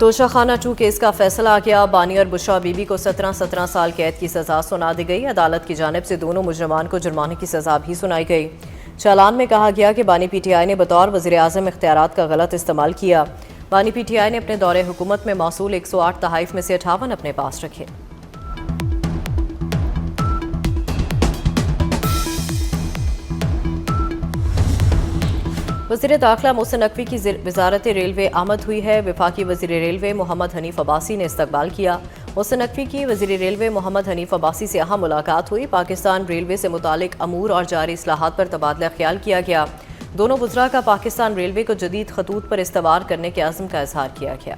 توشہ خانہ 2 کیس کا فیصلہ آ گیا۔ بانی اور بشرا بی بی کو 17 سال قید کی سزا سنا دی گئی۔ عدالت کی جانب سے دونوں مجرمان کو جرمانے کی سزا بھی سنائی گئی۔ چالان میں کہا گیا کہ بانی پی ٹی آئی نے بطور وزیر اعظم اختیارات کا غلط استعمال کیا۔ بانی پی ٹی آئی نے اپنے دور حکومت میں موصول 108 تحائف میں سے 58 اپنے پاس رکھے۔ وزیر داخلہ محسن نقوی کی وزارت ریلوے آمد ہوئی ہے۔ وفاقی وزیر ریلوے محمد حنیف عباسی نے استقبال کیا۔ محسن نقوی کی وزیر ریلوے محمد حنیف عباسی سے اہم ملاقات ہوئی۔ پاکستان ریلوے سے متعلق امور اور جاری اصلاحات پر تبادلہ خیال کیا گیا۔ دونوں وزراء کا پاکستان ریلوے کو جدید خطوط پر استوار کرنے کے عزم کا اظہار کیا گیا۔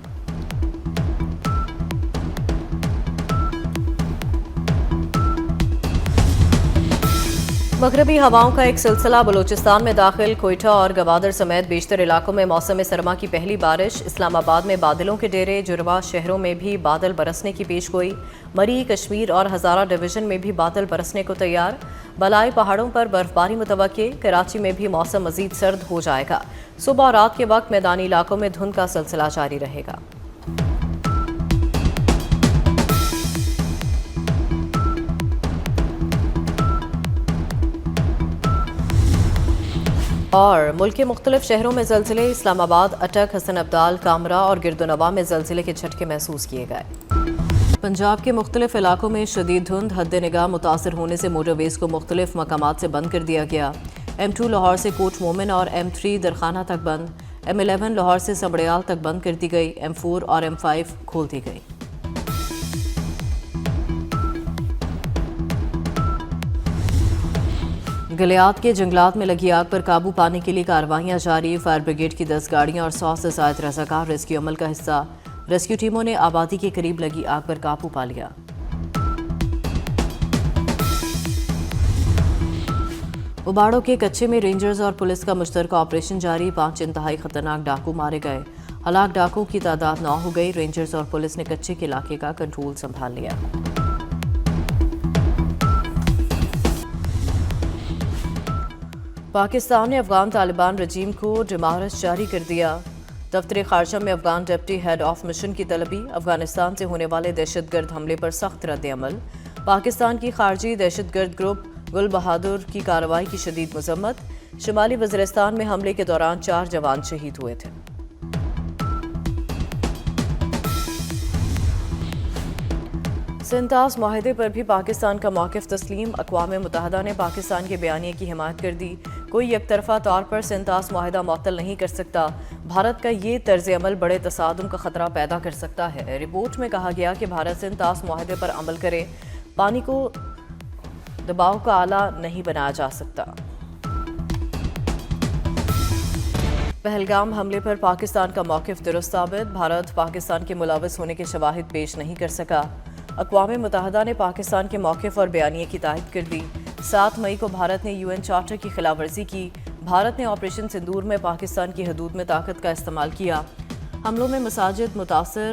مغربی ہواؤں کا ایک سلسلہ بلوچستان میں داخل۔ کوئٹہ اور گوادر سمیت بیشتر علاقوں میں موسم سرما کی پہلی بارش۔ اسلام آباد میں بادلوں کے ڈیرے۔ جروا شہروں میں بھی بادل برسنے کی پیش گوئی۔ مری، کشمیر اور ہزارہ ڈویژن میں بھی بادل برسنے کو تیار۔ بالائی پہاڑوں پر برف باری متوقع۔ کراچی میں بھی موسم مزید سرد ہو جائے گا۔ صبح اور رات کے وقت میدانی علاقوں میں دھند کا سلسلہ جاری رہے گا۔ اور ملک کے مختلف شہروں میں زلزلے۔ اسلام آباد، اٹک، حسن ابدال، کامرا اور گرد و نواح میں زلزلے کے جھٹکے محسوس کیے گئے۔ پنجاب کے مختلف علاقوں میں شدید دھند۔ حد نگاہ متاثر ہونے سے موٹر ویز کو مختلف مقامات سے بند کر دیا گیا۔ M2 لاہور سے کوٹ مومن اور M3 درخانہ تک بند۔ M11 لاہور سے سبڑیال تک بند کر دی گئی۔ M4 اور M5 کھول دی گئی۔ گلیات کے جنگلات میں لگی آگ پر قابو پانے کے لیے کارروائیاں جاری۔ فائر بریگیڈ کی 10 گاڑیاں اور 100 سے زائد رضاکار ریسکیو عمل کا حصہ۔ ریسکیو ٹیموں نے آبادی کے قریب لگی آگ پر قابو پا لیا۔ اباڑوں کے کچے میں رینجرز اور پولیس کا مشترکہ آپریشن جاری۔ 5 انتہائی خطرناک ڈاکو مارے گئے۔ ہلاک ڈاکو کی تعداد 9 ہو گئی۔ رینجرز اور پولیس نے کچے کے علاقے کا کنٹرول سنبھال لیا۔ پاکستان نے افغان طالبان رجیم کو ڈیمارچ جاری کر دیا۔ دفتر خارجہ میں Afghan deputy head of mission کی طلبی۔ افغانستان سے ہونے والے دہشت گرد حملے پر سخت رد عمل۔ پاکستان کی خارجی دہشت گرد گروپ گل بہادر کی کارروائی کی شدید مذمت۔ شمالی وزیرستان میں حملے کے دوران 4 جوان شہید ہوئے تھے۔ سنتاس معاہدے پر بھی پاکستان کا موقف تسلیم۔ اقوام متحدہ نے پاکستان کے بیانیے کی حمایت کر دی۔ کوئی یک طرفہ طور پر سنتاس معاہدہ معطل نہیں کر سکتا۔ بھارت کا یہ طرز عمل بڑے تصادم کا خطرہ پیدا کر سکتا ہے۔ رپورٹ میں کہا گیا کہ بھارت سنتاس معاہدے پر عمل کرے۔ پانی کو دباؤ کا آلہ نہیں بنایا جا سکتا۔ پہلگام حملے پر پاکستان کا موقف درست ثابت۔ بھارت پاکستان کے ملوث ہونے کے شواہد پیش نہیں کر سکا۔ اقوام متحدہ نے پاکستان کے موقف اور بیانیے کی تائید کر دی۔ 7 مئی کو بھارت نے UN چارٹر کی خلاف ورزی کی۔ بھارت نے آپریشن سندور میں پاکستان کی حدود میں طاقت کا استعمال کیا۔ حملوں میں مساجد متاثر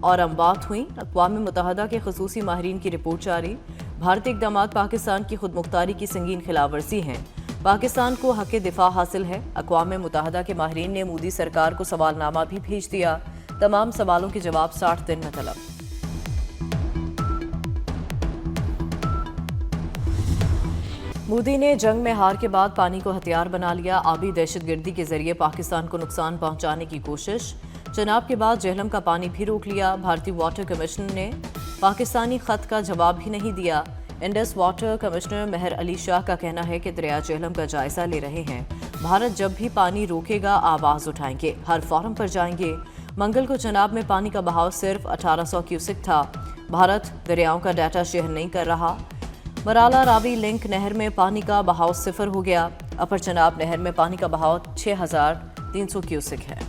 اور اموات ہوئیں۔ اقوام متحدہ کے خصوصی ماہرین کی رپورٹ جاری۔ بھارتی اقدامات پاکستان کی خود مختاری کی سنگین خلاف ورزی ہیں۔ پاکستان کو حق دفاع حاصل ہے۔ اقوام متحدہ کے ماہرین نے مودی سرکار کو سوال نامہ بھی بھیج دیا۔ تمام سوالوں کے جواب 60 دن میں طلب۔ مودی نے جنگ میں ہار کے بعد پانی کو ہتھیار بنا لیا۔ آبی دہشت گردی کے ذریعے پاکستان کو نقصان پہنچانے کی کوشش۔ چناب کے بعد جہلم کا پانی بھی روک لیا۔ بھارتی واٹر کمشنر نے پاکستانی خط کا جواب بھی نہیں دیا۔ Indus water commissioner Mehr Ali Shah کا کہنا ہے کہ دریا جہلم کا جائزہ لے رہے ہیں۔ بھارت جب بھی پانی روکے گا آواز اٹھائیں گے، ہر فورم پر جائیں گے۔ منگل کو چناب میں پانی کا بہاؤ صرف 1800 کیوسک تھا۔ بھارت دریاؤں کا ڈیٹا شیئر نہیں کر رہا۔ مرالا راوی لنک نہر میں پانی کا بہاؤ 0 ہو گیا۔ اپر چناب نہر میں پانی کا بہاؤ 6300 کیوسک ہے۔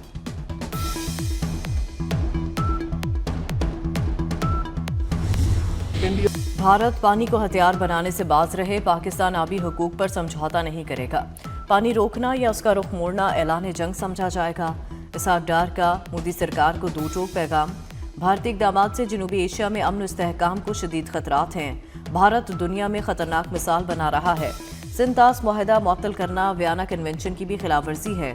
بھارت پانی کو ہتھیار بنانے سے باز رہے۔ پاکستان آبی حقوق پر سمجھوتا نہیں کرے گا۔ پانی روکنا یا اس کا رخ موڑنا اعلان جنگ سمجھا جائے گا۔ اسحاق ڈار کا مودی سرکار کو دو ٹوک پیغام۔ بھارتی اقدامات سے جنوبی ایشیا میں امن و استحکام کو شدید خطرات ہیں۔ بھارت دنیا میں خطرناک مثال بنا رہا ہے۔ سنتاس معاہدہ معطل کرنا ویانا کنونشن کی بھی خلاف ورزی ہے۔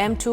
M2